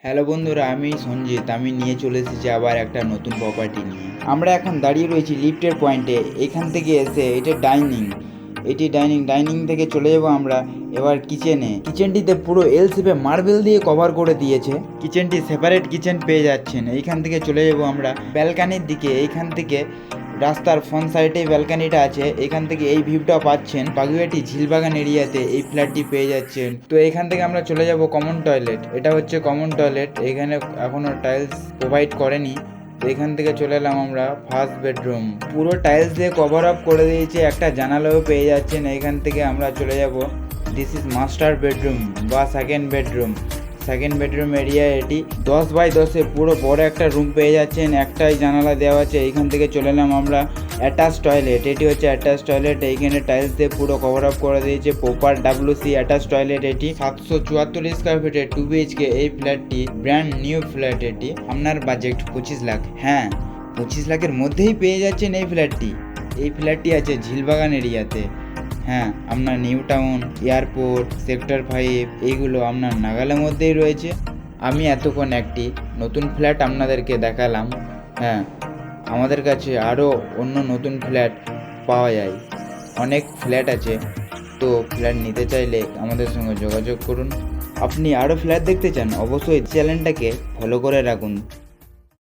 Hello বন্ধুরা, আমি সঞ্জিত। আমি নিয়ে চলে এসেছি আবার একটা নতুন প্রপার্টি নিয়ে। আমরা এখন দাঁড়িয়ে রয়েছি লিফটের পয়েন্টে। এখান থেকে এসে এটা ডাইনিং থেকে চলে যাবো আমরা এবার কিচেনটিতে পুরো এল শেপে মার্বেল দিয়ে কভার করে দিয়েছে। কিচেনটি সেপারেট কিচেন পেয়ে যাচ্ছেন। এইখান থেকে চলে যাবো আমরা ব্যালকানির দিকে। এইখান থেকে রাস্তার ফ্রন্ট সাইডে ব্যালকানিটা আছে, এখান থেকে এই ভিউটা পাচ্ছেন। বাগুইআটি ঝিলবাগান এরিয়াতে এই ফ্ল্যাটটি পেয়ে যাচ্ছেন। তো এখান থেকে আমরা চলে যাব কমন টয়লেট। এটা হচ্ছে কমন টয়লেট, এখানে এখনো টাইলস প্রোভাইড করেনি। তো এখান থেকে চলে এলাম আমরা ফার্স্ট বেডরুম, পুরো টাইলস দিয়ে কভার আপ করে দিয়েছে। একটা জানালাও পেয়ে যাচ্ছেন। এখান থেকে আমরা চলে যাব দিস ইজ মাস্টার বেডরুম বা সেকেন্ড বেডরুম এরিয়া। এটি 10x10 পুরো বড় একটা রুম পেয়ে যাচ্ছেন। একটাই জানালা দেওয়া আছে। এইখান থেকে চলে এলাম আমরা অ্যাটাচ টয়লেট। এটি হচ্ছে অ্যাটাচ টয়লেট, এইখানে টাইলস দিয়ে পুরো কভার আপ করে দিয়েছে। Proper WC attach toilet. এটি 774 স্কোয়ার ফিটের 2 BHK এই ফ্ল্যাটটি, ব্র্যান্ড নিউ ফ্ল্যাট। এটি আপনার বাজেট 25 লাখ। হ্যাঁ, 25 লাখের মধ্যেই পেয়ে যাচ্ছেন এই ফ্ল্যাটটি আছে ঝিলবাগান এরিয়াতে। হ্যাঁ, আপনার নিউ টাউন, এয়ারপোর্ট, সেক্টর 5 এইগুলো আপনার নাগালের মধ্যেই রয়েছে। আমি এতক্ষণ একটি নতুন ফ্ল্যাট আপনাদেরকে দেখালাম। হ্যাঁ, আমাদের কাছে আরও অন্য নতুন ফ্ল্যাট পাওয়া যায়, অনেক ফ্ল্যাট আছে। তো ফ্ল্যাট নিতে চাইলে আমাদের সঙ্গে যোগাযোগ করুন। আপনি আরও ফ্ল্যাট দেখতে চান, অবশ্যই চ্যানেলটাকে ফলো করে রাখুন।